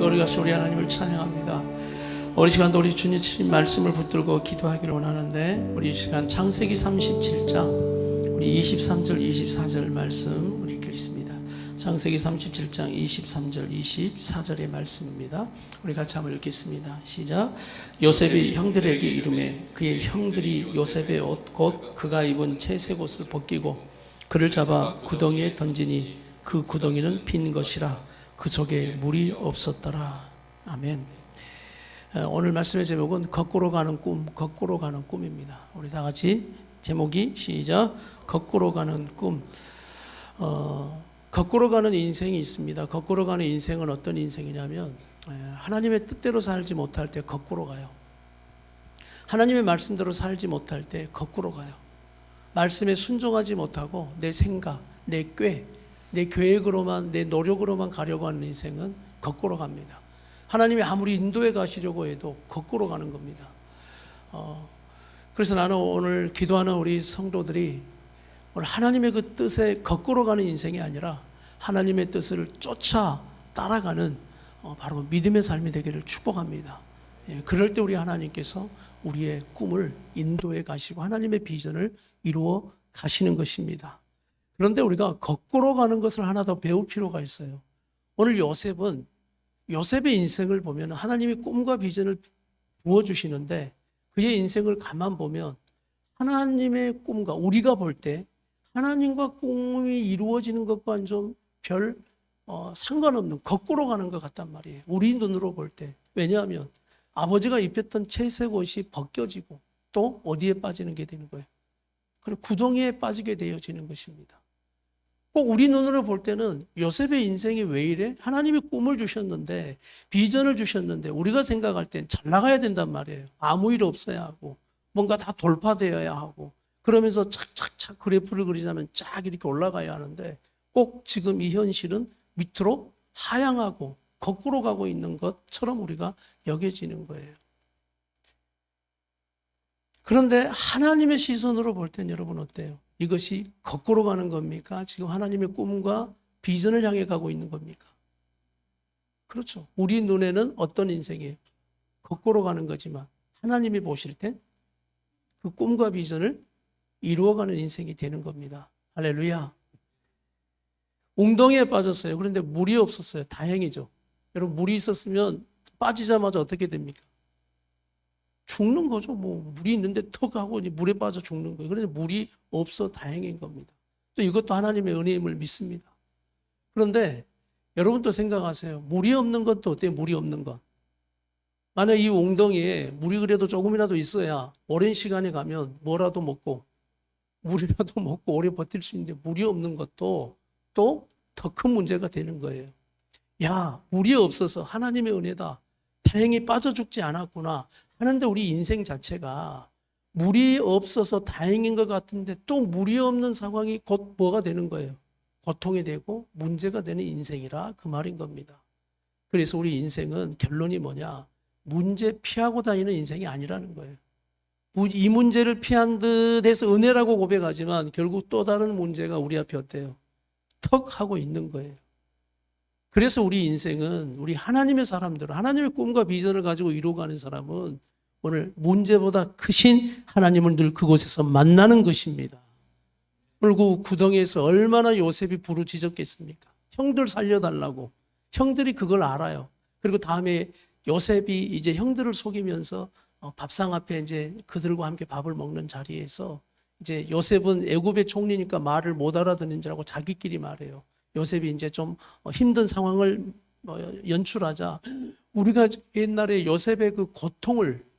거룩하신 우리 하나님을 찬양합니다. 우리 시간도 우리 주님 말씀을 붙들고 기도하기를 원하는데, 우리 이 시간 창세기 37장 우리 23절 24절 말씀 우리 읽겠습니다. 창세기 37장 23절 24절의 말씀입니다. 우리 같이 한번 읽겠습니다. 시작. 요셉이 형들에게 이르매 그의 형들이 요셉의 옷 곧 그가 입은 채색 옷을 벗기고 그를 잡아 구덩이에 던지니 그 구덩이는 빈 것이라 그 속에 물이 없었더라. 아멘. 오늘 말씀의 제목은 거꾸로 가는 꿈, 거꾸로 가는 꿈입니다. 우리 다 같이 제목이 시작. 거꾸로 가는 꿈. 거꾸로 가는 인생이 있습니다. 거꾸로 가는 인생은 어떤 인생이냐면, 하나님의 뜻대로 살지 못할 때 거꾸로 가요. 하나님의 말씀대로 살지 못할 때 거꾸로 가요. 말씀에 순종하지 못하고 내 생각, 내 계획으로만, 내 노력으로만 가려고 하는 인생은 거꾸로 갑니다. 하나님이 아무리 인도해 가시려고 해도 거꾸로 가는 겁니다. 그래서 나는 오늘 기도하는 우리 성도들이 오늘 하나님의 그 뜻에 거꾸로 가는 인생이 아니라 하나님의 뜻을 쫓아 따라가는 바로 믿음의 삶이 되기를 축복합니다. 그럴 때 우리 하나님께서 우리의 꿈을 인도해 가시고 하나님의 비전을 이루어 가시는 것입니다. 그런데 우리가 거꾸로 가는 것을 하나 더 배울 필요가 있어요. 오늘 요셉의 인생을 보면 하나님이 꿈과 비전을 부어주시는데 그의 인생을 가만 보면 하나님의 꿈과 우리가 볼 때 하나님과 꿈이 이루어지는 것과는 좀 별 상관없는 거꾸로 가는 것 같단 말이에요. 우리 눈으로 볼 때. 왜냐하면 아버지가 입혔던 채색 옷이 벗겨지고 또 어디에 빠지는 게 되는 거예요? 그리고 구덩이에 빠지게 되어지는 것입니다. 꼭 우리 눈으로 볼 때는 요셉의 인생이 왜 이래? 하나님이 꿈을 주셨는데, 비전을 주셨는데 우리가 생각할 땐 잘 나가야 된단 말이에요. 아무 일 없어야 하고 뭔가 다 돌파되어야 하고 그러면서 착착착 그래프를 그리자면 쫙 이렇게 올라가야 하는데 꼭 지금 이 현실은 밑으로 하향하고 거꾸로 가고 있는 것처럼 우리가 여겨지는 거예요. 그런데 하나님의 시선으로 볼 땐 여러분 어때요? 이것이 거꾸로 가는 겁니까? 지금 하나님의 꿈과 비전을 향해 가고 있는 겁니까? 그렇죠. 우리 눈에는 어떤 인생이에요? 거꾸로 가는 거지만 하나님이 보실 땐 그 꿈과 비전을 이루어가는 인생이 되는 겁니다. 할렐루야. 웅덩이에 빠졌어요. 그런데 물이 없었어요. 다행이죠. 여러분, 물이 있었으면 빠지자마자 어떻게 됩니까? 죽는 거죠. 뭐 물이 있는데 턱 하고 물에 빠져 죽는 거예요. 그런데 물이 없어 다행인 겁니다. 또 이것도 하나님의 은혜임을 믿습니다. 그런데 여러분도 생각하세요. 물이 없는 것도 어때요? 물이 없는 것. 만약 이 웅덩이에 물이 그래도 조금이라도 있어야 오랜 시간에 가면 뭐라도 먹고 물이라도 먹고 오래 버틸 수 있는데 물이 없는 것도 또 더 큰 문제가 되는 거예요. 야, 물이 없어서 하나님의 은혜다. 다행히 빠져 죽지 않았구나 하는데 우리 인생 자체가 물이 없어서 다행인 것 같은데 또 물이 없는 상황이 곧 뭐가 되는 거예요? 고통이 되고 문제가 되는 인생이라 그 말인 겁니다. 그래서 우리 인생은 결론이 뭐냐? 문제 피하고 다니는 인생이 아니라는 거예요. 이 문제를 피한 듯해서 은혜라고 고백하지만 결국 또 다른 문제가 우리 앞에 어때요? 턱 하고 있는 거예요. 그래서 우리 인생은 우리 하나님의 사람들, 하나님의 꿈과 비전을 가지고 이루어가는 사람은 오늘 문제보다 크신 하나님을 늘 그곳에서 만나는 것입니다. 오늘 그 구덩이에서 얼마나 요셉이 부르짖었겠습니까? 형들 살려달라고. 형들이 그걸 알아요. 그리고 다음에 요셉이 이제 형들을 속이면서 밥상 앞에 이제 그들과 함께 밥을 먹는 자리에서 이제 요셉은 애굽의 총리니까 말을 못 알아듣는 줄 알고 자기끼리 말해요. 요셉이 이제 좀 힘든 상황을 연출하자 우리가 옛날에 요셉의 그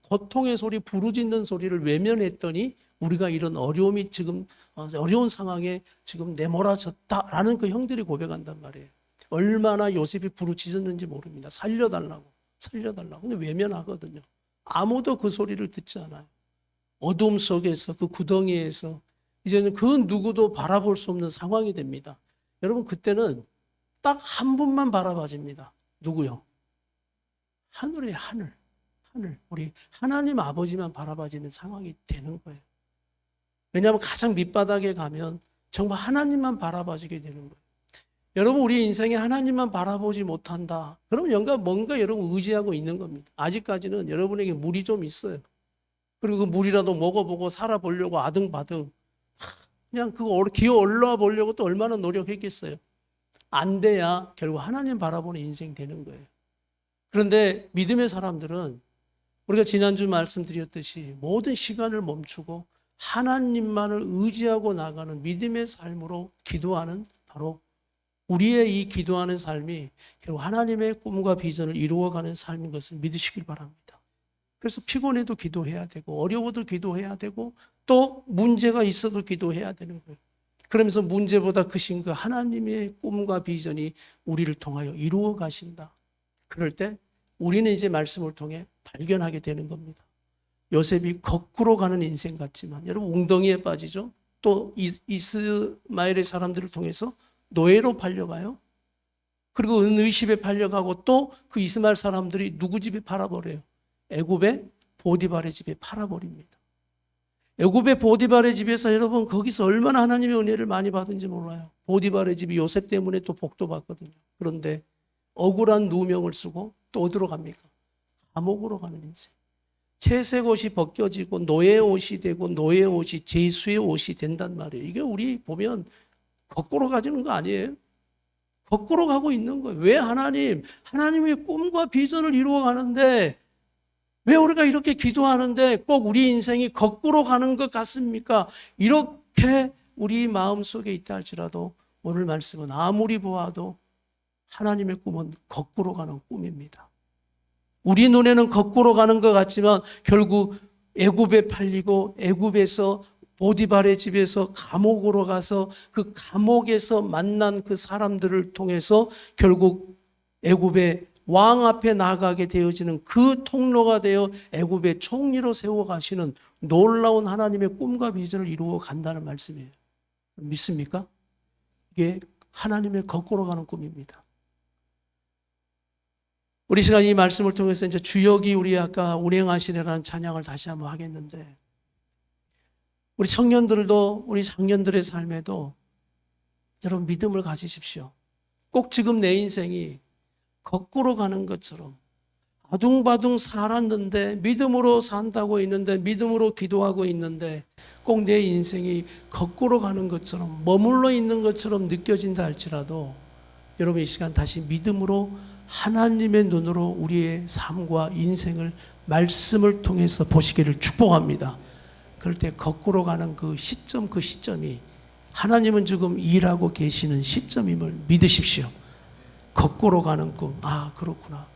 고통의 소리, 부르짖는 소리를 외면했더니 우리가 이런 어려움이 지금 어려운 상황에 지금 내몰아졌다라는 그 형들이 고백한단 말이에요. 얼마나 요셉이 부르짖었는지 모릅니다. 살려달라고. 근데 외면하거든요. 아무도 그 소리를 듣지 않아요. 어둠 속에서 그 구덩이에서 이제는 그 누구도 바라볼 수 없는 상황이 됩니다. 여러분, 그때는 딱 한 분만 바라봐집니다. 누구요? 하늘의 하늘. 우리 하나님 아버지만 바라봐지는 상황이 되는 거예요. 왜냐하면 가장 밑바닥에 가면 정말 하나님만 바라봐지게 되는 거예요. 여러분 우리 인생에 하나님만 바라보지 못한다. 그럼 뭔가 여러분 의지하고 있는 겁니다. 아직까지는 여러분에게 물이 좀 있어요. 그리고 그 물이라도 먹어보고 살아보려고 아등바등 그냥 그거 기어 올라와 보려고 또 얼마나 노력했겠어요. 안 돼야 결국 하나님 바라보는 인생 되는 거예요. 그런데 믿음의 사람들은 우리가 지난주 말씀드렸듯이 모든 시간을 멈추고 하나님만을 의지하고 나가는 믿음의 삶으로 기도하는 바로 우리의 이 기도하는 삶이 결국 하나님의 꿈과 비전을 이루어가는 삶인 것을 믿으시길 바랍니다. 그래서 피곤해도 기도해야 되고 어려워도 기도해야 되고 또 문제가 있어도 기도해야 되는 거예요. 그러면서 문제보다 크신 그 하나님의 꿈과 비전이 우리를 통하여 이루어 가신다. 그럴 때 우리는 이제 말씀을 통해 발견하게 되는 겁니다. 요셉이 거꾸로 가는 인생 같지만 여러분 웅덩이에 빠지죠. 또 이스마엘의 사람들을 통해서 노예로 팔려가요. 그리고 은의십에 팔려가고 또 그 이스마엘 사람들이 누구 집에 팔아버려요? 애굽의 보디발의 집에 팔아버립니다. 애굽의 보디발의 집에서 여러분 거기서 얼마나 하나님의 은혜를 많이 받은지 몰라요. 보디발의 집이 요셉 때문에 또 복도 받거든요. 그런데 억울한 누명을 쓰고 또 어디로 갑니까? 감옥으로 가는 인생. 채색 옷이 벗겨지고 노예 옷이 되고 노예 옷이 제수의 옷이 된단 말이에요. 이게 우리 보면 거꾸로 가지는 거 아니에요? 거꾸로 가고 있는 거예요. 왜 하나님의 꿈과 비전을 이루어 가는데 왜 우리가 이렇게 기도하는데 꼭 우리 인생이 거꾸로 가는 것 같습니까? 이렇게 우리 마음속에 있다 할지라도 오늘 말씀은 아무리 보아도 하나님의 꿈은 거꾸로 가는 꿈입니다. 우리 눈에는 거꾸로 가는 것 같지만 결국 애굽에 팔리고 애굽에서 보디발의 집에서 감옥으로 가서 그 감옥에서 만난 그 사람들을 통해서 결국 애굽의 왕 앞에 나가게 되어지는 그 통로가 되어 애굽의 총리로 세워가시는 놀라운 하나님의 꿈과 비전을 이루어 간다는 말씀이에요. 믿습니까? 이게 하나님의 거꾸로 가는 꿈입니다. 우리 시간 이 말씀을 통해서 이제 주역이 우리 아까 운행하시네라는 찬양을 다시 한번 하겠는데 우리 청년들도 우리 장년들의 삶에도 여러분 믿음을 가지십시오. 꼭 지금 내 인생이 거꾸로 가는 것처럼 아둥바둥 살았는데 믿음으로 산다고 있는데 믿음으로 기도하고 있는데 꼭 내 인생이 거꾸로 가는 것처럼 머물러 있는 것처럼 느껴진다 할지라도 여러분 이 시간 다시 믿음으로 하나님의 눈으로 우리의 삶과 인생을 말씀을 통해서 보시기를 축복합니다. 그럴 때 거꾸로 가는 그 시점이 하나님은 지금 일하고 계시는 시점임을 믿으십시오. 거꾸로 가는 꿈. 아, 그렇구나.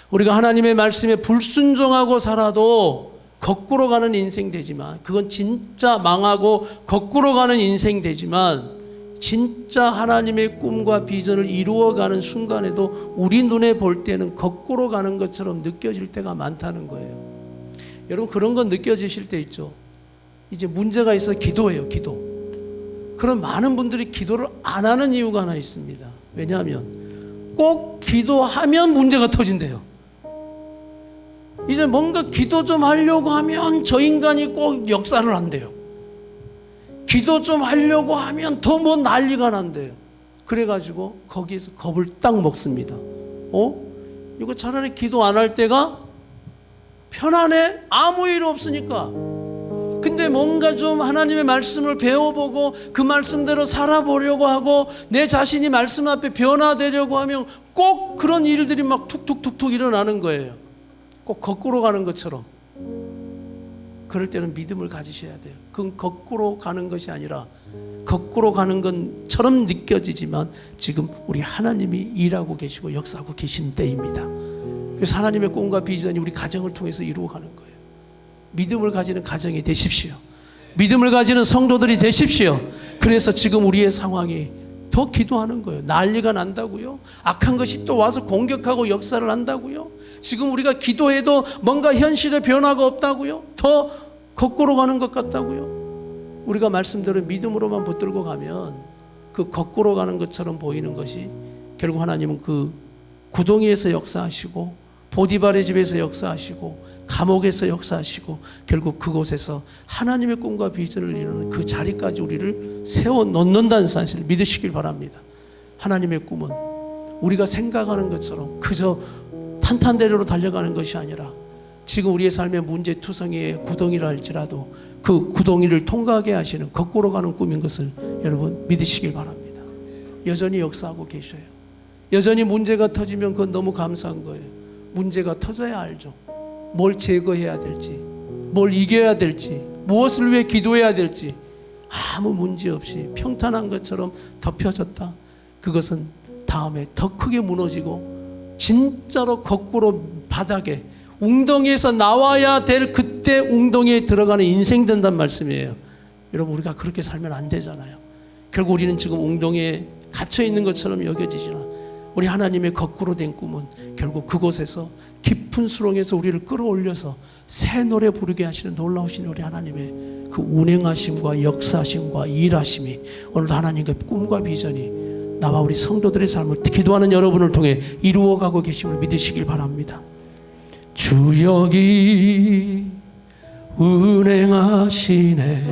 우리가 하나님의 말씀에 불순종하고 살아도 거꾸로 가는 인생 되지만 그건 진짜 망하고 거꾸로 가는 인생 되지만 진짜 하나님의 꿈과 비전을 이루어가는 순간에도 우리 눈에 볼 때는 거꾸로 가는 것처럼 느껴질 때가 많다는 거예요. 여러분 그런 건 느껴지실 때 있죠. 이제 문제가 있어 기도해요. 기도. 그럼 많은 분들이 기도를 안 하는 이유가 하나 있습니다. 왜냐하면 꼭 기도하면 문제가 터진대요. 이제 뭔가 기도 좀 하려고 하면 저 인간이 꼭 역사를 한대요. 기도 좀 하려고 하면 더 뭐 난리가 난대요. 그래가지고 거기에서 겁을 딱 먹습니다. 이거 차라리 기도 안 할 때가 편안해. 아무 일 없으니까. 근데 뭔가 좀 하나님의 말씀을 배워보고 그 말씀대로 살아보려고 하고 내 자신이 말씀 앞에 변화되려고 하면 꼭 그런 일들이 막 툭툭툭툭 일어나는 거예요. 꼭 거꾸로 가는 것처럼. 그럴 때는 믿음을 가지셔야 돼요. 그건 거꾸로 가는 것이 아니라 거꾸로 가는 것처럼 느껴지지만 지금 우리 하나님이 일하고 계시고 역사하고 계신 때입니다. 그래서 하나님의 꿈과 비전이 우리 가정을 통해서 이루어가는 거예요. 믿음을 가지는 가정이 되십시오. 믿음을 가지는 성도들이 되십시오. 그래서 지금 우리의 상황이 더 기도하는 거예요. 난리가 난다고요? 악한 것이 또 와서 공격하고 역사를 한다고요? 지금 우리가 기도해도 뭔가 현실에 변화가 없다고요? 더 거꾸로 가는 것 같다고요? 우리가 말씀대로 믿음으로만 붙들고 가면 그 거꾸로 가는 것처럼 보이는 것이 결국 하나님은 그 구덩이에서 역사하시고 보디발의 집에서 역사하시고 감옥에서 역사하시고 결국 그곳에서 하나님의 꿈과 비전을 이루는 그 자리까지 우리를 세워 놓는다는 사실을 믿으시길 바랍니다. 하나님의 꿈은 우리가 생각하는 것처럼 그저 탄탄대로로 달려가는 것이 아니라 지금 우리의 삶의 문제투성이의 구덩이라 할지라도 그 구덩이를 통과하게 하시는 거꾸로 가는 꿈인 것을 여러분 믿으시길 바랍니다. 여전히 역사하고 계셔요. 여전히 문제가 터지면 그건 너무 감사한 거예요. 문제가 터져야 알죠. 뭘 제거해야 될지, 뭘 이겨야 될지, 무엇을 위해 기도해야 될지 아무 문제 없이 평탄한 것처럼 덮여졌다. 그것은 다음에 더 크게 무너지고 진짜로 거꾸로 바닥에 웅덩이에서 나와야 될 그때 웅덩이에 들어가는 인생 된단 말씀이에요. 여러분 우리가 그렇게 살면 안 되잖아요. 결국 우리는 지금 웅덩이에 갇혀 있는 것처럼 여겨지지만 우리 하나님의 거꾸로 된 꿈은 결국 그곳에서 깊은 수렁에서 우리를 끌어올려서 새 노래 부르게 하시는 놀라우신 우리 하나님의 그 운행하심과 역사하심과 일하심이 오늘도 하나님의 꿈과 비전이 나와 우리 성도들의 삶을 기도하는 여러분을 통해 이루어가고 계심을 믿으시길 바랍니다. 주 여기 운행하시네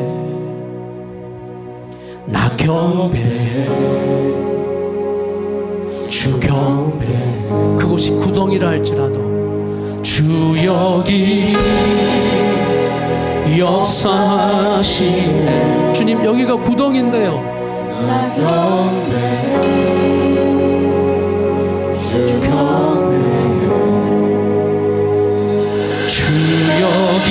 나 경배해 주 경배해. 그곳이 구덩이라 할지라도 주 여기 역사하시네. 주님 여기가 구덩인데요 나 경배해 주 경배해 주 여기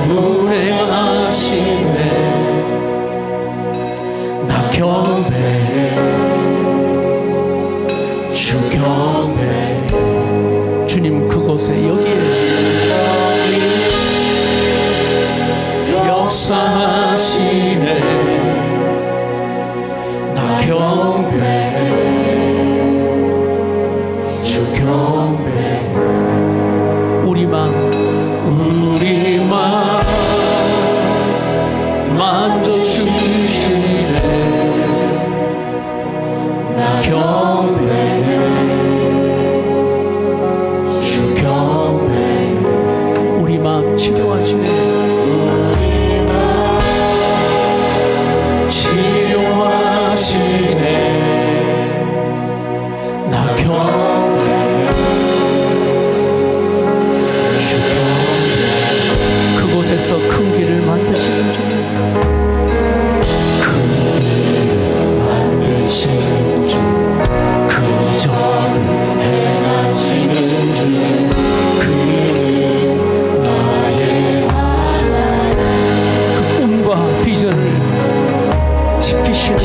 운행하시네 나 경배해 주 경배해. 주님 그곳에 여기에 역사하시네 나 경배해 주 경배해. 우리 맘 만져주시네 나 경배해 주 경배해. 우리 맘 치료하시네 치료하시네 나 경배해 주 경배해. 그곳에서 큰 길을 만드시는 주님 큰 길을 만드시는 주 그 절을 행하시는 주 그 나의 하나님 그 꿈과 비전을 지키시는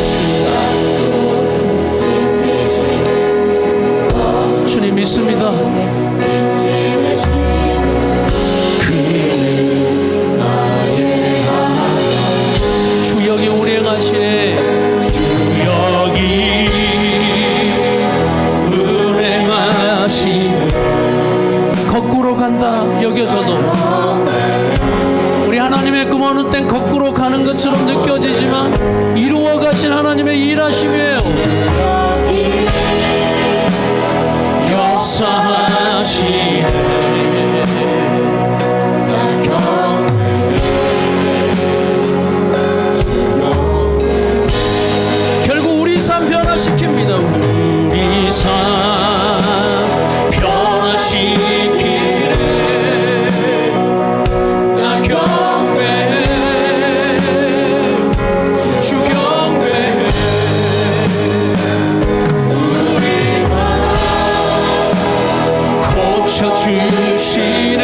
주 주님 믿습니다. 주 여기 운행하시네 주 여기 운행하시네. 거꾸로 간다 여겨서도 우리 하나님의 꿈 어느 땐 거꾸로 가는 것처럼 느껴지지만 이루어 가신 하나님의 일하심이에요. 역사하시네 나 경배해 결국 우리 삶 변화시킵니다. 우리 삶 변화시키네 나 경배해 주 경배해 우리 맘 고쳐주시네